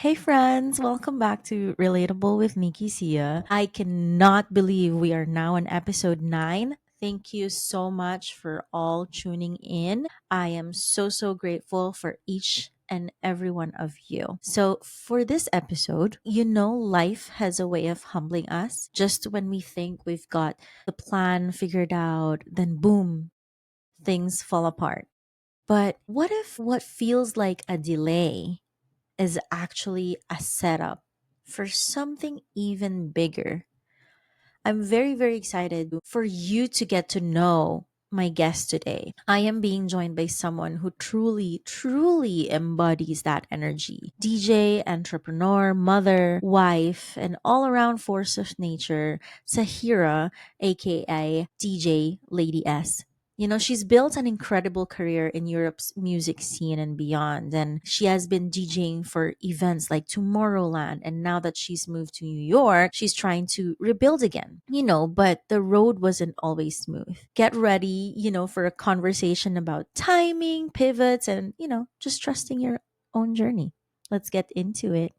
Hey friends, welcome back to Relatable with Nikki Sia. I cannot believe we are now on episode 9. Thank you so much for all tuning in. I am so grateful for each and every one of you. So, for this episode, life has a way of humbling us. Just when we think we've got the plan figured out, then boom, things fall apart. But what if what feels like a delay is actually a setup for something even bigger? I'm very excited for you to get to know my guest today. I am being joined by someone who truly embodies that energy. DJ, entrepreneur, mother, wife, and all around force of nature, Sahira, aka DJ Lady S. She's built an incredible career in Europe's music scene and beyond. And she has been DJing for events like Tomorrowland. And now that she's moved to New York, she's trying to rebuild again. But the road wasn't always smooth. Get ready, for a conversation about timing, pivots, and, just trusting your own journey. Let's get into it.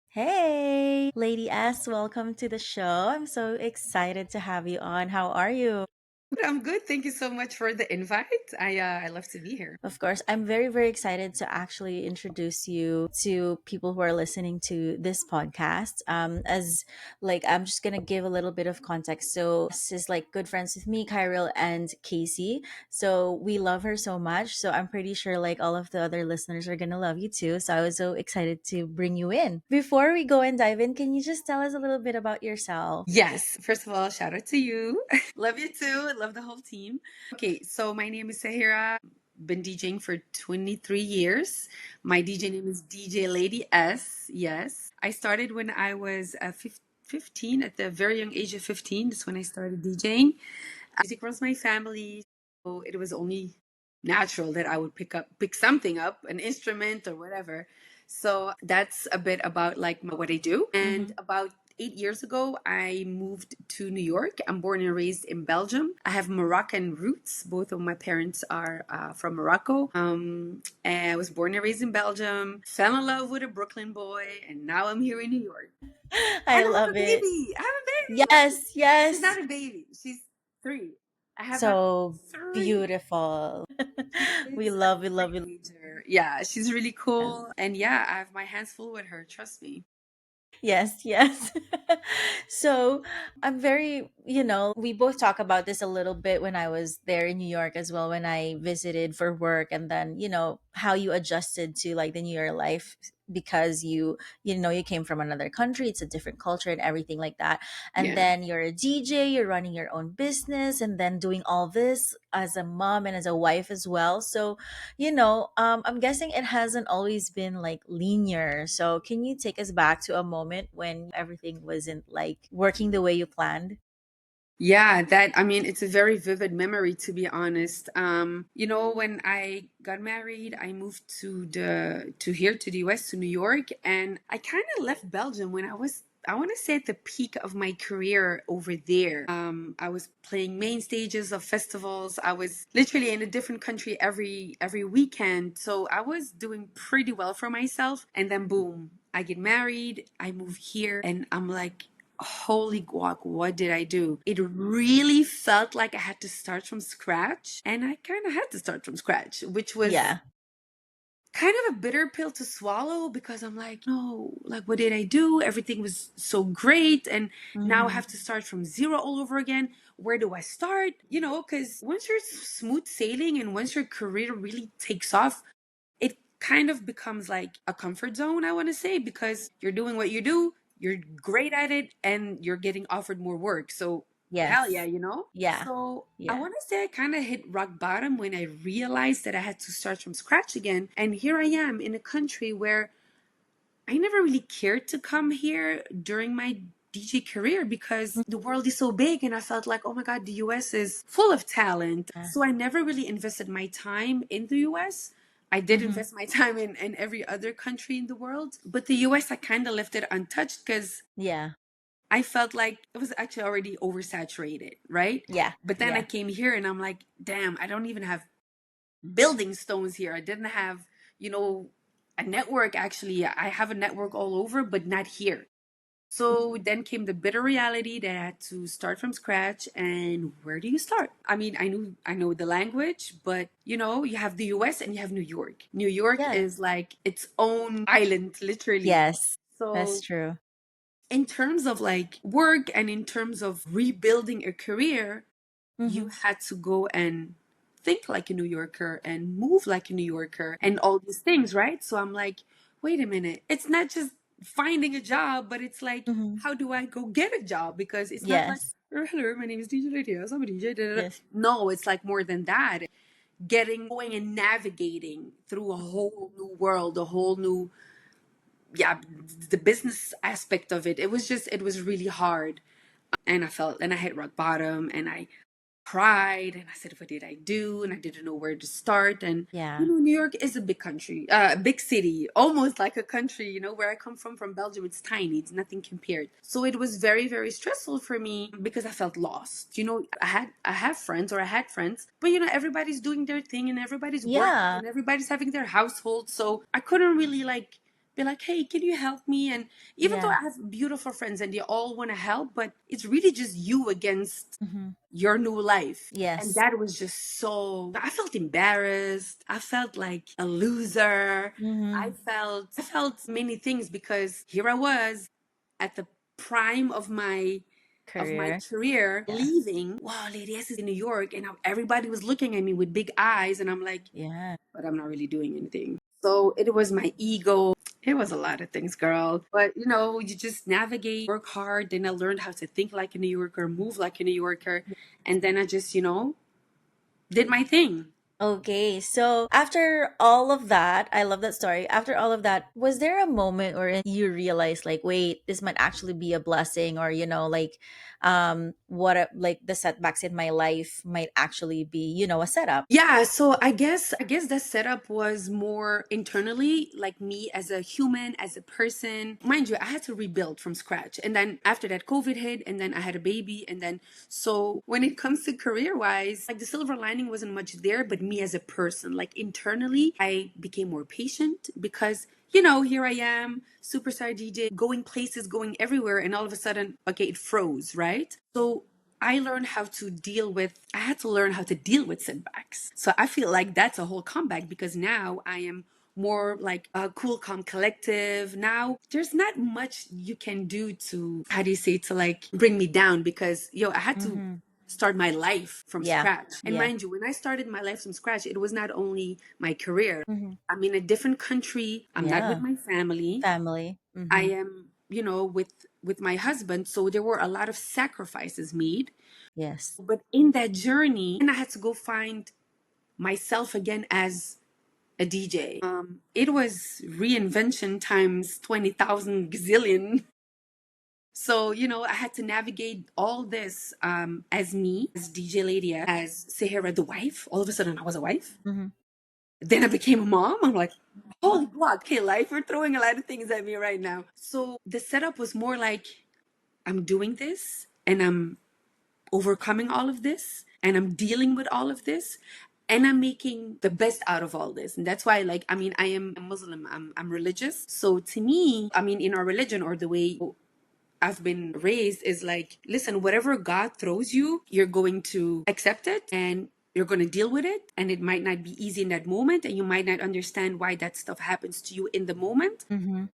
Hey, Lady S, welcome to the show. I'm so excited to have you on. How are you? I'm good. Thank you so much for the invite. I love to be here. Of course, I'm very excited to actually introduce you to people who are listening to this podcast. As like, I'm just gonna give a little bit of context. So, this is like good friends with me, Kyril and Casey. So we love her so much. So I'm pretty sure like all of the other listeners are gonna love you too. So I was so excited to bring you in. Before we go and dive in, can you just tell us a little bit about yourself? Yes. First of all, shout out to you. Love you too. Love the whole team. Okay, so my name is Sahira. Been DJing for 23 years. My DJ name is DJ Lady S. Yes. I started when I was 15, at the very young age of 15. That's when I started DJing. Music runs my family, so it was only natural that I would pick something up, an instrument or whatever. So that's a bit about like what I do. And Mm-hmm. about 8 years ago, I moved to New York. I'm born and raised in Belgium. I have Moroccan roots. Both of my parents are from Morocco. And I was born and raised in Belgium. Fell in love with a Brooklyn boy, and now I'm here in New York. I And I have love a it. baby. I have a baby. Yes, She's yes. not a baby. She's 3. I have a So 3. beautiful. She we is a love, we love, we love. teenager. Yeah, she's really Yes, cool. And yeah, I have my hands full with her. Trust me. yes. So I'm very, we both talk about this a little bit when I was there in New York as well, when I visited for work, and then, how you adjusted to like the New York life because you came from another country, it's a different culture and everything like that. And Yeah. then you're a DJ, you're running your own business, and then doing all this as a mom and as a wife as well. So I'm guessing it hasn't always been like linear. So can you take us back to a moment when everything wasn't like working the way you planned? Yeah, I mean, it's a very vivid memory to be honest. When I got married, I moved to here to the US to New York, and I kind of left Belgium when I want to say at the peak of my career over there. I was playing main stages of festivals. I was literally in a different country every weekend. So I was doing pretty well for myself. And then boom, I get married, I move here, and I'm like, holy guac, what did I do? It really felt like I had to start from scratch. And I kind of had to start from scratch, which was Yeah. kind of a bitter pill to swallow because I'm like, no, like, what did I do? Everything was so great. And now I Hmm. have to start from zero all over again. Where do I start? Because once you're smooth sailing and once your career really takes off, it kind of becomes like a comfort zone, I want to say, because you're doing what you do, you're great at it, and you're getting offered more work. So, hell yeah, Yes. you know? Yeah. So, I Yeah. want to say I kind of hit rock bottom when I realized that I had to start from scratch again. And here I am in a country where I never really cared to come here during my DJ career because the world is so big and I felt like, oh my God, the US is full of talent. So I never really invested my time in the US. I did Mm-hmm. invest my time in every other country in the world, but the US I kind of left it untouched because Yeah. I felt like it was actually already oversaturated, right? Yeah. But then I Yeah. came here and I'm like, damn, I don't even have building stones here. I didn't have, you know, a network actually. I have a network all over, but not here. So then came the bitter reality that I had to start from scratch. And where do you start? I mean, I know the language, but you know, you have the US and you have New York. New York Yeah. is like its own island, literally. Yes. That's So true. in terms of like work and in terms of rebuilding a career, you Mm-hmm. had to go and think like a New Yorker and move like a New Yorker and all these things, right? So I'm like, wait a minute. It's not just finding a job, but it's like, Mm-hmm. how do I go get a job? Because it's not like, Yes. oh, hello, my name is DJ Lydia. I'm a DJ. Da, da, da." Yes. No, it's like more than that. Going and navigating through a whole new world, a whole new, yeah, the business aspect of it. It was really hard. And I felt, and I hit rock bottom and I cried and I said, what did I do? And I didn't know where to start. And, you Yeah. know, New York is a big country, a big city, almost like a country, you know, where I come from Belgium, it's tiny, it's nothing compared. So it was very, very stressful for me because I felt lost. You know, I have friends or I had friends, but you know, everybody's doing their thing and everybody's working Yeah. and everybody's having their household. So I couldn't really like be like, hey, can you help me? And even though Yeah. I have beautiful friends and they all want to help, but it's really just you against Mm-hmm. your new life. And Yes. that was just so, I felt embarrassed. I felt like a loser. Mm-hmm. I felt many things because here I was at the prime of my Career. career Yeah. leaving. Wow, Lady S is in New York and everybody was looking at me with big eyes and I'm like, Yeah. but I'm not really doing anything. So it was my ego. It was a lot of things, girl. But you know, you just navigate, work hard. Then I learned how to think like a New Yorker, move like a New Yorker. And then I just, you know, did my thing. Okay, so after all of that, I love that story. After all of that, was there a moment where you realized, like, wait, this might actually be a blessing, or like, like the setbacks in my life might actually be, a setup. Yeah, so I guess the setup was more internally, like me as a human, as a person. Mind you, I had to rebuild from scratch. And then after that COVID hit and then I had a baby and then so when it comes to career-wise, like the silver lining wasn't much there, but me as a person, like internally, I became more patient because you know, here I am, superstar DJ, going places, going everywhere, and all of a sudden, okay, it froze, right? So I had to learn how to deal with setbacks. So I feel like that's a whole comeback because now I am more like a cool, calm, collective. Now there's not much you can do to, how do you say, to like bring me down because, yo, I had to Mm-hmm. start my life from Yeah. scratch. And Yeah. mind you, when I started my life from scratch, it was not only my career. Mm-hmm. I'm in a different country. I'm not with Yeah. my family. Family. I Mm-hmm. am, you know, with my husband. So there were a lot of sacrifices made. Yes. But in that journey, and I had to go find myself again as a DJ. It was reinvention times 20,000 gazillion. So, you know, I had to navigate all this as me, as DJ Lydia, as Sahara the wife. All of a sudden, I was a wife. Mm-hmm. Then I became a mom. I'm like, holy fuck, okay, life, you're throwing a lot of things at me right now. So the setup was more like, I'm doing this and I'm overcoming all of this and I'm dealing with all of this and I'm making the best out of all this. And that's why, like, I mean, I am a Muslim, I'm religious. So to me, I mean, in our religion or the way I've been raised is like, listen, whatever God throws you, you're going to accept it and you're going to deal with it. And it might not be easy in that moment. And you might not understand why that stuff happens to you in the moment. Mm-hmm.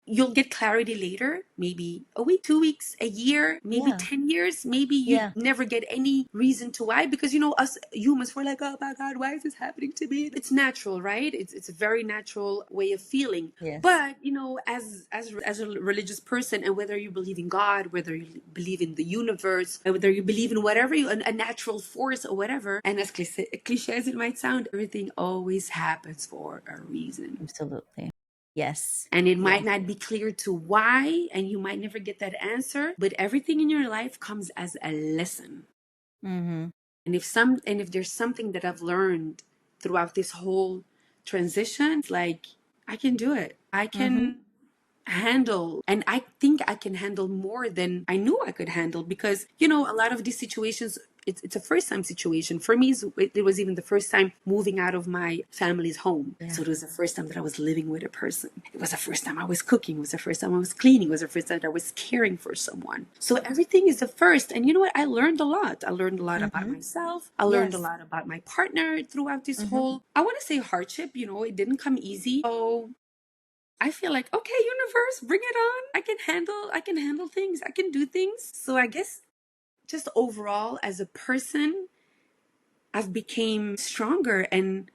You'll get clarity later, maybe a week, 2 weeks, a year, maybe Yeah. 10 years. Maybe you Yeah. never get any reason to why, because you know, us humans, we're like, oh my God, why is this happening to me? It's natural, right? It's a very natural way of feeling. Yes. But you know, as a religious person, and whether you believe in God, whether you believe in the universe, and whether you believe in whatever a natural force or whatever, and as cliche as it might sound, everything always happens for a reason. Absolutely. Yes. And it might Yes. not be clear to why, and you might never get that answer, but everything in your life comes as a lesson. Mm-hmm. And if there's something that I've learned throughout this whole transition, it's like I can do it. I Mm-hmm. can handle, and I think I can handle more than I knew I could handle, because a lot of these situations, it's a first time situation for me. It was even the first time moving out of my family's home, so Yeah. it was the first time that I was living with a person. It was the first time I was cooking. It was the first time I was cleaning. It was the first time that I was caring for someone. So everything is the first. And you know what, I learned a lot. I learned a lot about Mm-hmm. myself. I learned a Yes. lot about my partner throughout this Mm-hmm. whole, I want to say, hardship. It didn't come easy. So I feel like, okay, universe, bring it on. I can handle things. I can do things. So I guess just overall as a person, I've became stronger and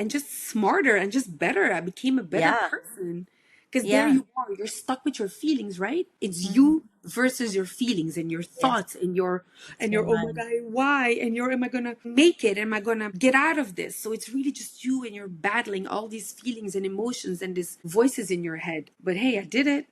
just smarter and just better. I became a better Yeah. person. Because there Yeah. you are, you're stuck with your feelings, right? It's Mm-hmm. you versus your feelings and your Yes. thoughts and your It's your oh my mind. god, why? And your, am I gonna make it? Am I gonna get out of this? So it's really just you, and you're battling all these feelings and emotions and these voices in your head. But hey, I did it.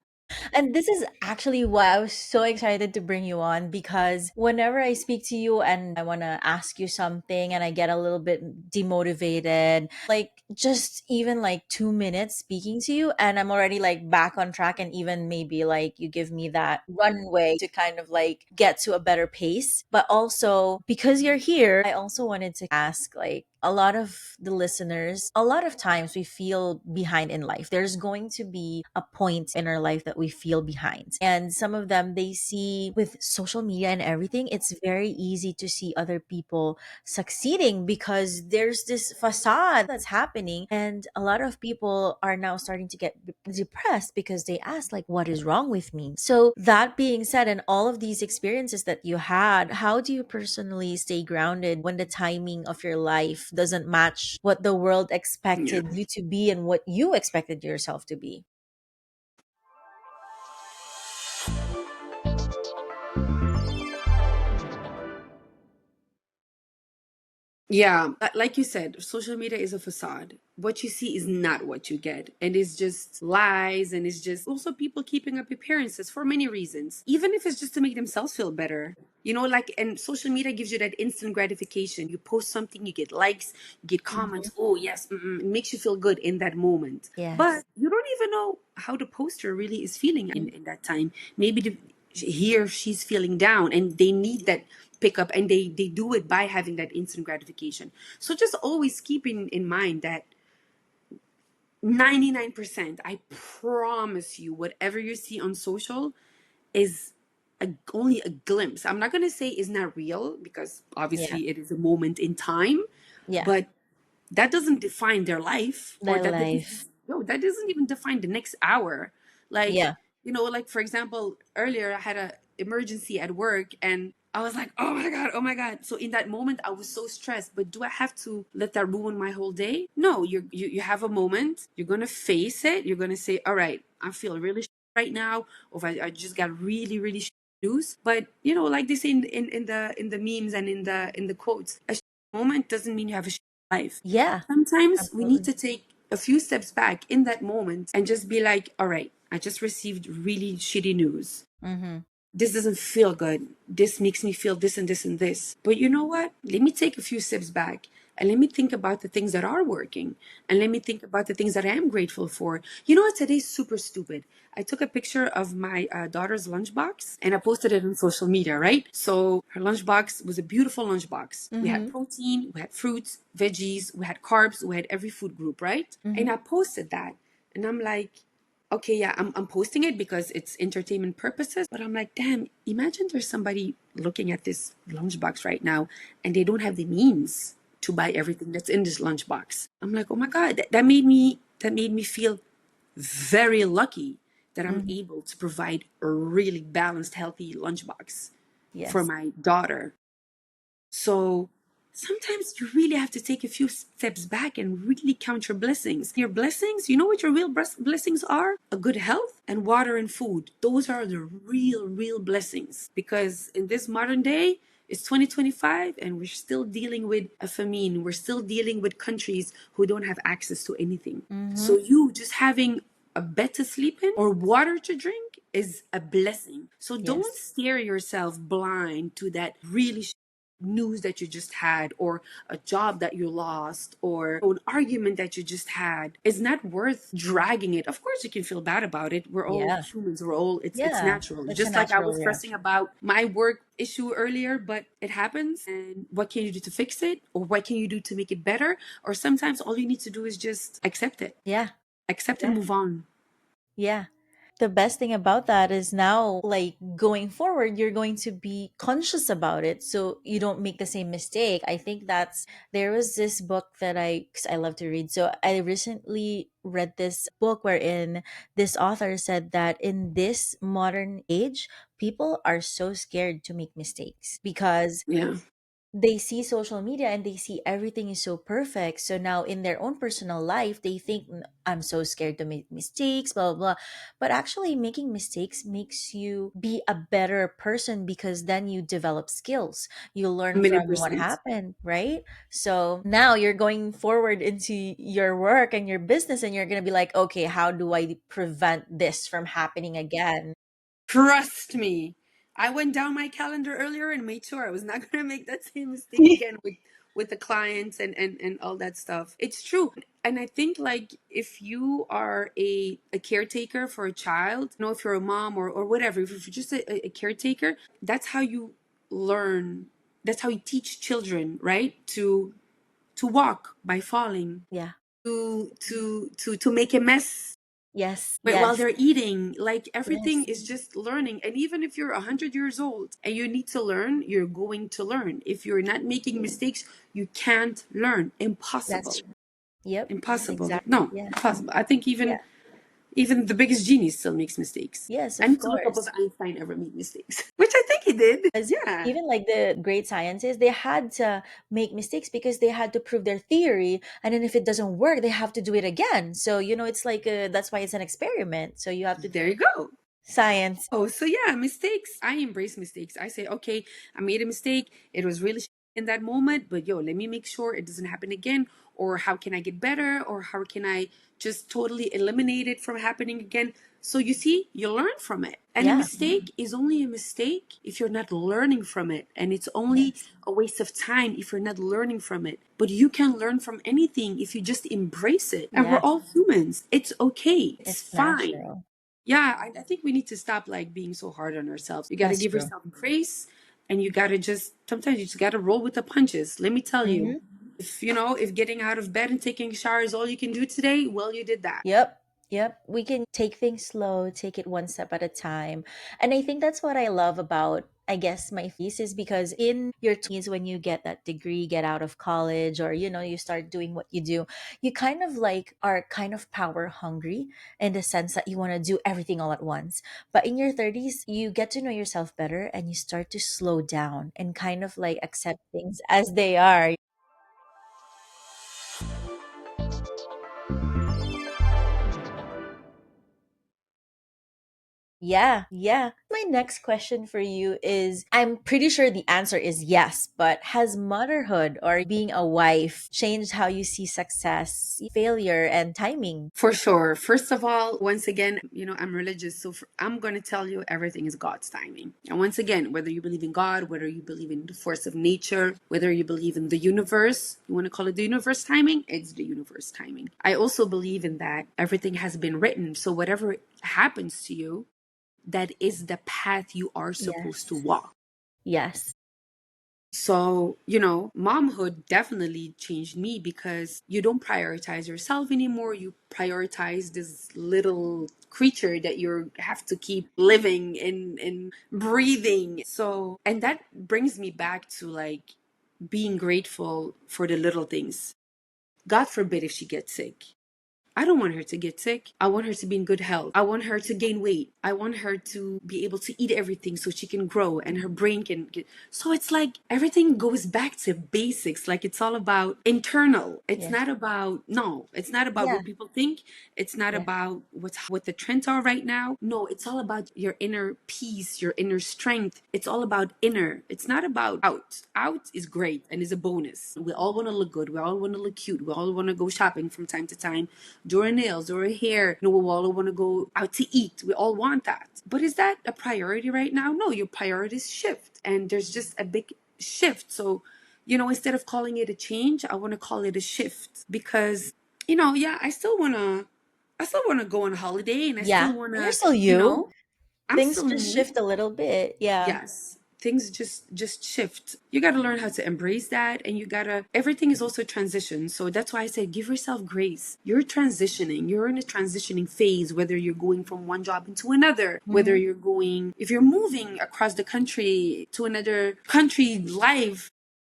And this is actually why I was so excited to bring you on, because whenever I speak to you and I want to ask you something and I get a little bit demotivated, like just even like 2 minutes speaking to you, and I'm already like back on track. And even maybe like you give me that runway to kind of like get to a better pace. But also because you're here, I also wanted to ask, like, a lot of the listeners, a lot of times we feel behind in life. There's going to be a point in our life that we feel behind. And some of them, they see with social media and everything, it's very easy to see other people succeeding because there's this facade that's happening. And a lot of people are now starting to get depressed because they ask, like, what is wrong with me? So, that being said, and all of these experiences that you had, how do you personally stay grounded when the timing of your life doesn't match what the world Yeah. expected you to be and what you expected yourself to be? Yeah, like you said, social media is a facade. What you see is not what you get. And it's just lies, and it's just also people keeping up appearances for many reasons. Even if it's just to make themselves feel better. Like, and social media gives you that instant gratification. You post something, you get likes, you get Mhm. comments. Oh, yes, it makes you feel good in that moment. Yes. But you don't even know how the poster really is feeling in that time. Maybe he or she's feeling down, and they need that pick up, and they do it by having that instant gratification. So just always keep in mind that 99%, I promise you, whatever you see on social is only a glimpse. I'm not going to say is not real, because Yeah. obviously it is a moment in time, Yeah. but that doesn't define their life, or Their life. that doesn't even define the next hour. Like, Yeah. like, for example, earlier I had a emergency at work, and I was like, oh my god, oh my god. So in that moment I was so stressed, but do I have to let that ruin my whole day? No, you have a moment, you're gonna face it, you're gonna say, all right, I feel really right now, or I just got really really news. But like they say in the memes and in the quotes, a moment doesn't mean you have a life. Yeah. Sometimes we need Absolutely. to take a few steps back in that moment and just be like, all right, I just received really shitty news. Mm-hmm. This doesn't feel good. This makes me feel this and this and this. But you know what? Let me take a few steps back, and let me think about the things that are working, and let me think about the things that I am grateful for. You know what? Today's super stupid. I took a picture of my daughter's lunchbox, and I posted it on social media, right? So her lunchbox was a beautiful lunchbox. We had Mm-hmm. protein, we had fruits, veggies, we had carbs, we had every food group, right? And Mm-hmm. I posted that, and I'm like, okay, yeah, I'm posting it because it's entertainment purposes. But I'm like, damn, imagine there's somebody looking at this lunchbox right now, and they don't have the means to buy everything that's in this lunchbox. I'm like, oh my God, that made me feel very lucky that I'm Mm-hmm. able to provide a really balanced, healthy lunchbox for Yes. my daughter. So sometimes you really have to take a few steps back and really count your blessings. Your blessings, you know what your real blessings are? A good health and water and food. Those are the real, real blessings. Because in this modern day, it's 2025, and we're still dealing with a famine. We're still dealing with countries who don't have access to anything. Mm-hmm. So you just having a bed to sleep in or water to drink is a blessing. So don't Yes. stare yourself blind to that really news that you just had, or a job that you lost, or an argument that you just had, is not worth dragging it. Of course you can feel bad about it. We're all Yeah. humans. We're all, it's Yeah. natural. It's a Just like I natural was stressing reaction. about my work issue earlier, but it happens, and what can you do to fix it, or what can you do to make it better? Or sometimes all you need to do is just accept it. Yeah. Accept and Yeah. move on. Yeah. The best thing about that is now, like going forward, you're going to be conscious about it so you don't make the same mistake. I think that's there was this book that 'cause I love to read. So I recently read this book wherein this author said that in this modern age, people are so scared to make mistakes because Yeah. they see social media and they see everything is so perfect. So now in their own personal life, they think, I'm so scared to make mistakes, blah, blah, blah. But actually, making mistakes makes you be a better person because then you develop skills. You A learn million from what percent. happened, right? So now you're going forward into your work and your business, and you're going to be like, okay, how do I prevent this from happening again? Trust me. I went down my calendar earlier and made sure I was not going to make that same mistake again with the clients and all that stuff. It's true. And I think, like, if you are a caretaker for a child, if you're a mom or whatever, if you're just a caretaker, that's how you learn. That's how you teach children, right? To walk by falling, Yeah. to make a mess Yes. while Yes. they're eating. Like, everything Yes. is just learning. And even if you're 100 years old and you need to learn, you're going to learn. If you're not making mistakes, you can't learn. That's Impossible. true. Yep. Impossible. Exactly. No, Yeah. impossible. I think Yeah. even the biggest genius still makes mistakes. Yes, I of need to look up if course. Einstein ever made mistakes, which I think he did. Because Yeah. even like the great scientists, they had to make mistakes because they had to prove their theory. And then if it doesn't work, they have to do it again. So, it's like that's why it's an experiment. So you have to There you go. science. Oh, so yeah, mistakes. I embrace mistakes. I say, okay, I made a mistake. It was really in that moment, but yo, let me make sure it doesn't happen again. Or how can I get better? Or how can I just totally eliminate it from happening again? So you see, you learn from it. And a Yeah. mistake is only a mistake if you're not learning from it. And it's only Yes. a waste of time if you're not learning from it. But you can learn from anything if you just embrace it. And we're Yeah. all humans. It's okay. It's It's fine. natural. Yeah, I think we need to stop, like, being so hard on ourselves. You got to That's give true. yourself grace, and you got to just sometimes you just got to roll with the punches. Let me tell you, Mm-hmm. if getting out of bed and taking a shower is all you can do today, well, you did that. Yep. Yep. We can take things slow, take it one step at a time. And I think that's what I love about, I guess, my thesis because in your 20s, when you get that degree, get out of college, or, you start doing what you do, you kind of like are kind of power hungry in the sense that you want to do everything all at once. But in your 30s, you get to know yourself better and you start to slow down and kind of like accept things as they are. Yeah, yeah. My next question for you is I'm pretty sure the answer is yes, but has motherhood or being a wife changed how you see success, failure, and timing? For sure. First of all, once again, I'm religious, so I'm going to tell you everything is God's timing. And once again, whether you believe in God, whether you believe in the force of nature, whether you believe in the universe, you want to call it the universe timing, it's the universe timing. I also believe in that everything has been written. So whatever happens to you, that is the path you are supposed to Yes. walk. Yes. So, momhood definitely changed me because you don't prioritize yourself anymore. You prioritize this little creature that you have to keep living and breathing. So, and that brings me back to, like, being grateful for the little things. God forbid if she gets sick. I don't want her to get sick. I want her to be in good health. I want her to gain weight. I want her to be able to eat everything so she can grow and her brain can get. So it's like everything goes back to basics. Like, it's all about internal. It's Yes. not about, no, it's not about Yeah. what people think. It's not Yeah. about what the trends are right now. No, it's all about your inner peace, your inner strength. It's all about inner. It's not about out. Out is great and is a bonus. We all want to look good. We all want to look cute. We all want to go shopping from time to time, do our nails, do our hair. We all want to go out to eat. We all want that. But is that a priority right now? No, your priorities shift. And there's just a big shift. So, instead of calling it a change, I want to call it a shift because, yeah, I still want to go on holiday, and I still Yeah. want And you're to, still you. I'm Things still just me. shift a little bit. Yeah. Yes, things just shift. You got to learn how to embrace that, and you got to everything is also transition. So that's why I say give yourself grace. You're transitioning. You're in a transitioning phase, whether you're going from one job into another, whether Hmm. you're going if you're moving across the country to another country live,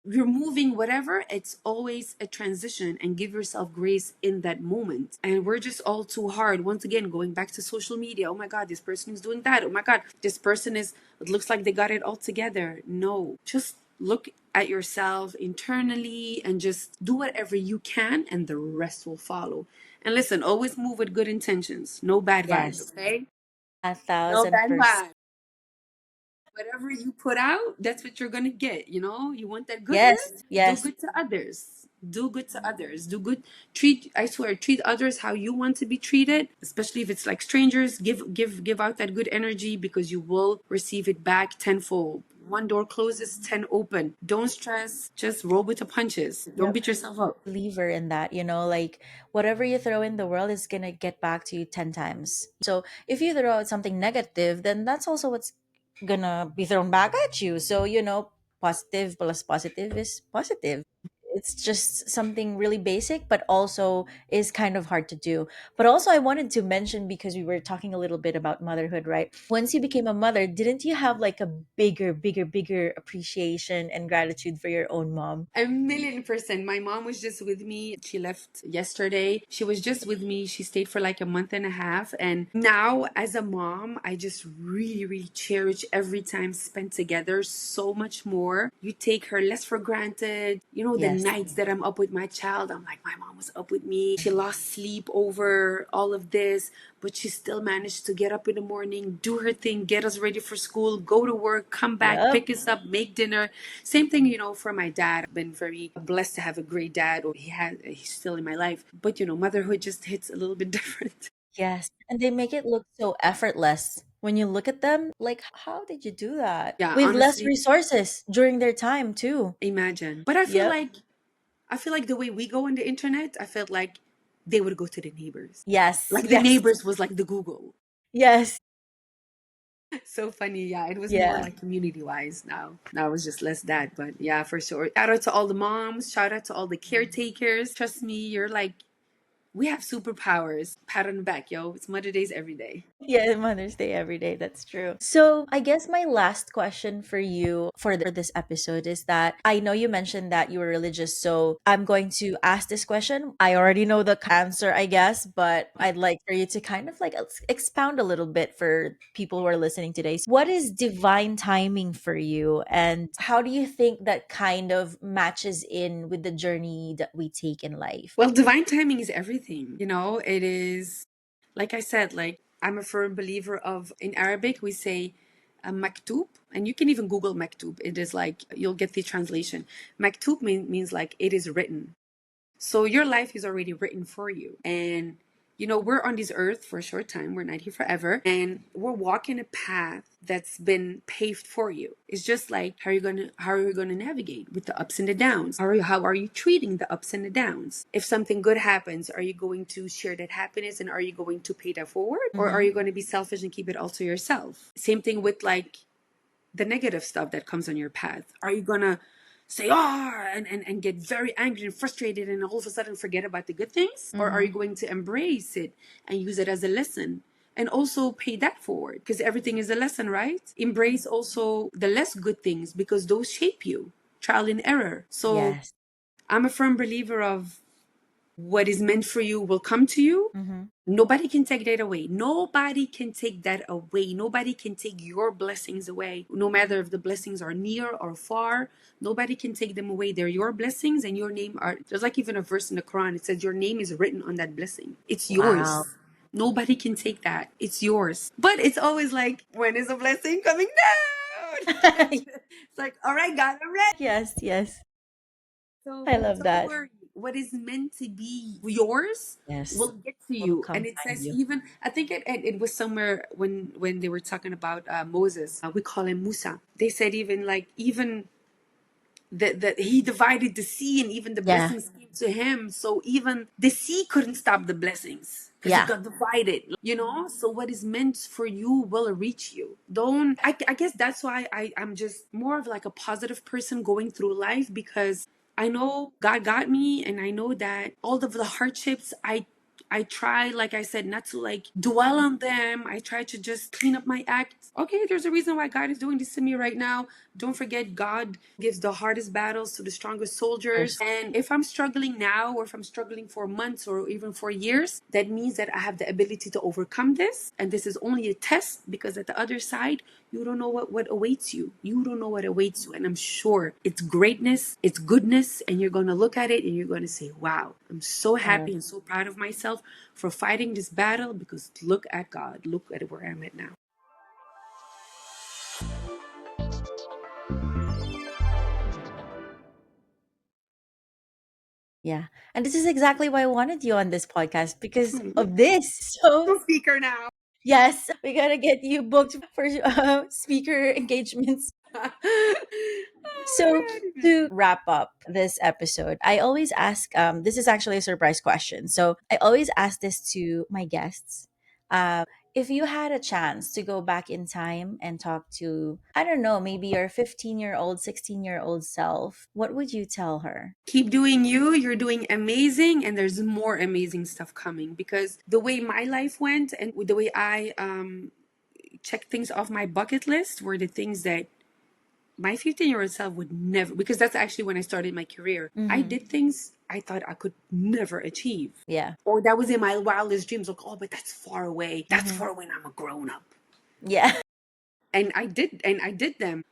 you're moving, whatever, it's always a transition, and give yourself grace in that moment. And we're just all too hard. Once again, going back to social media, oh my God, this person is doing that. Oh my God, this person is, it looks like they got it all together. No, just look at yourself internally and just do whatever you can, and the rest will follow. And listen, always move with good intentions, no bad vibes, Yes. okay? A No thousand bad percent. vibes. Whatever you put out, that's what you're gonna get. You want that Yes. goodness, do Yes. good to others. Do good to others. Do good. I swear, treat others how you want to be treated, especially if it's like strangers. Give out that good energy, because you will receive it back tenfold. One door closes, 10 open. Don't stress. Just roll with the punches. Don't Yep. beat yourself up. Believer in that, like whatever you throw in the world is gonna get back to you 10 times. So if you throw out something negative, then that's also what's gonna be thrown back at you. So, positive plus positive is positive. It's just something really basic, but also is kind of hard to do. But also, I wanted to mention, because we were talking a little bit about motherhood, right? Once you became a mother, didn't you have like a bigger appreciation and gratitude for your own mom? 1,000,000%. My mom was just with me. She left yesterday. She was just with me. She stayed for like a month and a half. And now, as a mom, I just really, really cherish every time spent together so much more. You take her less for granted. The Yes. nights that I'm up with my child, I'm like, my mom was up with me. She lost sleep over all of this, but she still managed to get up in the morning, do her thing, get us ready for school, go to work, come back, Yep. pick us up, make dinner. Same thing, for my dad. I've been very blessed to have a great dad. He's still in my life. But motherhood just hits a little bit different. Yes. And they make it look so effortless. When you look at them, like, how did you do that? Yeah, With less honestly, resources during their time, too. imagine. But I feel Yep. like the way we go on the internet, I felt like they would go to the neighbors. Yes. Like the Yes. neighbors was like the Google. Yes. So funny. Yeah, it was more Yeah. like community wise now. Now it was just less that, but yeah, for sure. Shout out to all the moms. Shout out to all the caretakers. Trust me, you're like, we have superpowers. Pat on the back, yo. It's Mother Days every day. Yeah, Mother's Day every day. That's true. So, I guess my last question for you for this episode is that I know you mentioned that you were religious. So, I'm going to ask this question. I already know the answer, I guess, but I'd like for you to kind of like expound a little bit for people who are listening today. So what is divine timing for you? And how do you think that kind of matches in with the journey that we take in life? Well, divine timing is everything. It is, like I said, like I'm a firm believer of, in Arabic, we say maktub, and you can even Google maktub. It is like, you'll get the translation. Maktub means like it is written. So your life is already written for you. And we're on this earth for a short time. We're not here forever. And we're walking a path that's been paved for you. It's just like, how are you gonna navigate with the ups and the downs? How are you treating the ups and the downs? If something good happens, are you going to share that happiness, and are you going to pay that forward? Or are Mm-hmm. you going to be selfish and keep it all to yourself? Same thing with like the negative stuff that comes on your path. Are you gonna say and get very angry and frustrated, and all of a sudden forget about the good things? Or are Mm-hmm. you going to embrace it and use it as a lesson, and also pay that forward? Because everything is a lesson, right? Embrace also the less good things, because those shape you. Trial and error. So Yes. I'm a firm believer of, what is meant for you will come to you. Mm-hmm. Nobody can take that away. Nobody can take that away. Nobody can take your blessings away. No matter if the blessings are near or far, nobody can take them away. They're your blessings, and your name are, there's like even a verse in the Quran. It says your name is written on that blessing. It's yours. Wow. Nobody can take that. It's yours. But it's always like, when is the blessing coming down? It's like, all right, God, I'm ready. Yes, yes. I So love don't that. worry. What is meant to be yours Yes. will get to Will you. And come it find says, you. even, I think it was somewhere when they were talking about Moses. We call him Musa. They said, even like, even that he divided the sea, and even the Yeah. blessings came to him. So even the sea couldn't stop the blessings because it Yeah. got divided, so what is meant for you will reach you. Don't I guess that's why I'm just more of like a positive person going through life, because I know God got me, and I know that all of the hardships, I try, like I said, not to like dwell on them. I try to just clean up my act. Okay, there's a reason why God is doing this to me right now. Don't forget, God gives the hardest battles to the strongest soldiers. First. And if I'm struggling now, or if I'm struggling for months or even for years, that means that I have the ability to overcome this. And this is only a test, because at the other side, you don't know what awaits you. You don't know what awaits you. And I'm sure it's greatness, it's goodness. And you're going to look at it and you're going to say, wow, I'm so I love. happy and so proud of myself for fighting this battle, because look at God. Look at where I'm at now. Yeah. And this is exactly why I wanted you on this podcast because Hmm. of this. So, I'm a speaker now. yes, we got to get you booked for speaker engagements. So, Oh, God. to wrap up this episode, I always ask this is actually a surprise question. So, I always ask this to my guests. If you had a chance to go back in time and talk to, I don't know, maybe your 15-year-old, 16-year-old self, what would you tell her? Keep doing you. You're doing amazing, and there's more amazing stuff coming, because the way my life went and the way I checked things off my bucket list were the things that my 15-year-old self would never, because that's actually when I started my career. I Mm-hmm. did things I thought I could never achieve. Yeah. Or that was in my wildest dreams. Like, oh, but that's far away. That's Mm-hmm. for when I'm a grown up. Yeah. And I did them.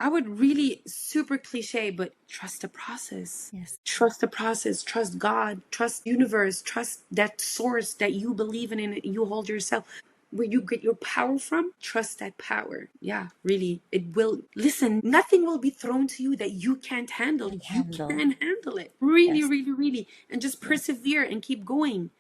I would really, super cliche, but trust the process. Yes. Trust the process. Trust God. Trust universe. Trust that source that you believe in and you hold yourself. Where you get your power from, trust that power. Yeah, really. It will, listen, nothing will be thrown to you that you can't handle. Can You handle. can handle it. Really, Yes. really, really. And just Yeah. persevere and keep going.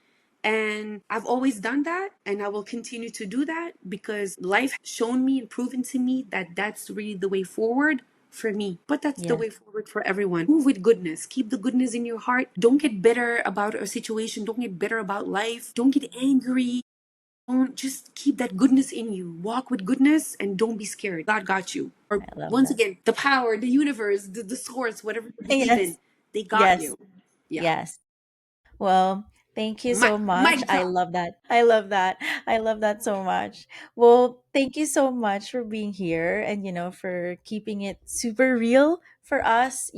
And I've always done that, and I will continue to do that, because life has shown me and proven to me that that's really the way forward for me. But that's the Yeah. way forward for everyone. Move with goodness. Keep the goodness in your heart. Don't get bitter about a situation. Don't get bitter about life. Don't get angry. Don't, just keep that goodness in you. Walk with goodness and don't be scared. God got you. Or I love once that. again, the power, the universe, the source, whatever you believe in, Yes. they got Yes. you. Yeah. Yes. Well, thank you so much. Mic I drop. love that. I love that. I love that so much. Well, thank you so much for being here and, for keeping it super real for us.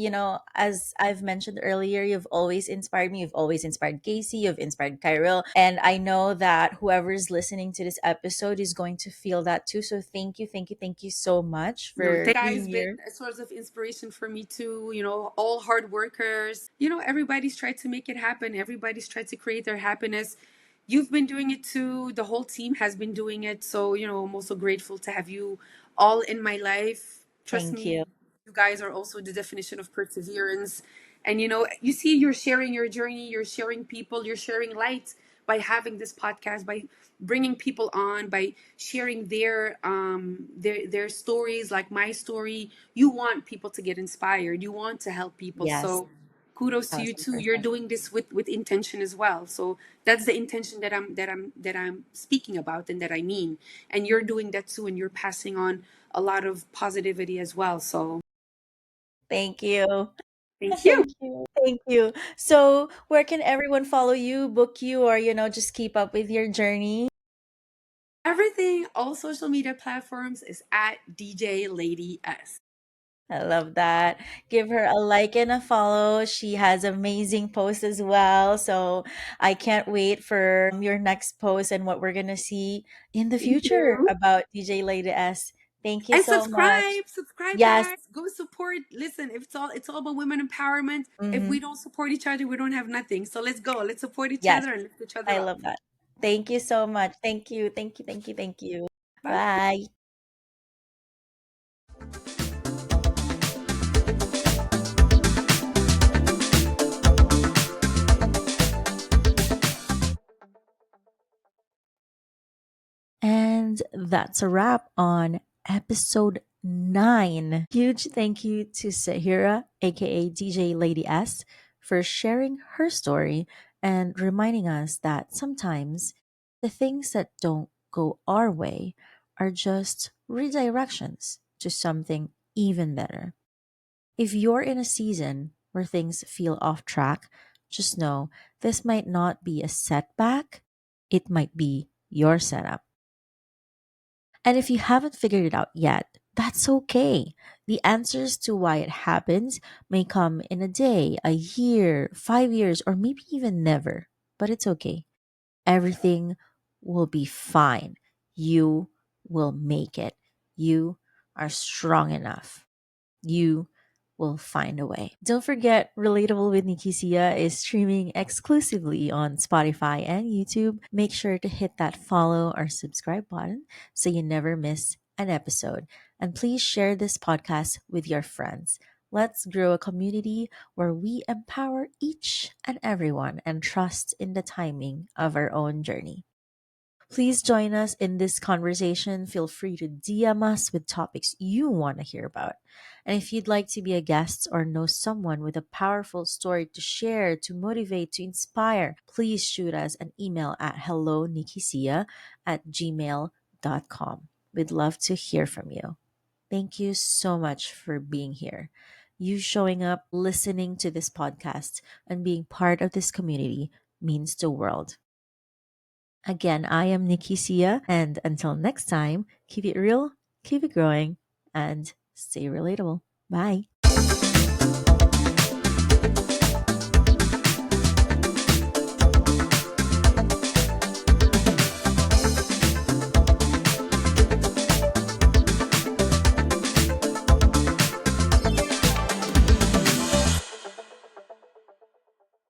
As I've mentioned earlier, you've always inspired me. You've always inspired Casey. You've inspired Kyril. And I know that whoever's listening to this episode is going to feel that too. So thank you, thank you, thank you so much No, for thank guys, being been here. a source of inspiration for me too. All hard workers. Everybody's tried to make it happen. Everybody's tried to create their happiness. You've been doing it too. The whole team has been doing it. So, I'm also grateful to have you all in my life. Trust Thank you. me, you guys are also the definition of perseverance. And you see, you're sharing your journey, you're sharing people, you're sharing light by having this podcast, by bringing people on, by sharing their stories, like my story. You want people to get inspired. You want to help people. Yes, So kudos to you too. You're 1,000%. doing this with intention as well. So that's the intention that I'm speaking about and that I mean. And you're doing that too, and you're passing on a lot of positivity as well. So Thank you. thank you. Thank you. Thank you. So, where can everyone follow you, book you, or just keep up with your journey? Everything, all social media platforms is at DJ Lady S. I love that. Give her a like and a follow. She has amazing posts as well. So I can't wait for your next post and what we're gonna see in the Thank future you. about DJ Lady S. Thank you And so much. subscribe, Yes. guys. Go support. Listen, if it's all about women empowerment. If Hmm. we don't support each other, we don't have nothing. So let's go. Let's support each Yes. other and lift each I other up. love that. Thank you so much. Thank you. Thank you. Thank you. Thank you. Bye. Bye. And that's a wrap on episode 9. Huge thank you to Sahira, aka DJ Lady S, for sharing her story and reminding us that sometimes the things that don't go our way are just redirections to something even better. If you're in a season where things feel off track, just know this might not be a setback, it might be your setup. And if you haven't figured it out yet, that's okay. The answers to why it happens may come in a day, a year, 5 years, or maybe even never. But it's okay. Everything will be fine. You will make it. You are strong enough. You will find a way. Don't forget, Relatable with Nikki Sia is streaming exclusively on Spotify and YouTube. Make sure to hit that follow or subscribe button so you never miss an episode. And please share this podcast with your friends. Let's grow a community where we empower each and everyone and trust in the timing of our own journey. Please join us in this conversation. Feel free to DM us with topics you want to hear about. And if you'd like to be a guest or know someone with a powerful story to share, to motivate, to inspire, please shoot us an email at hellonikisia@gmail.com. We'd love to hear from you. Thank you so much for being here. You showing up, listening to this podcast, and being part of this community means the world. Again, I am Nikki Sia, and until next time, keep it real, keep it growing, and stay relatable. Bye.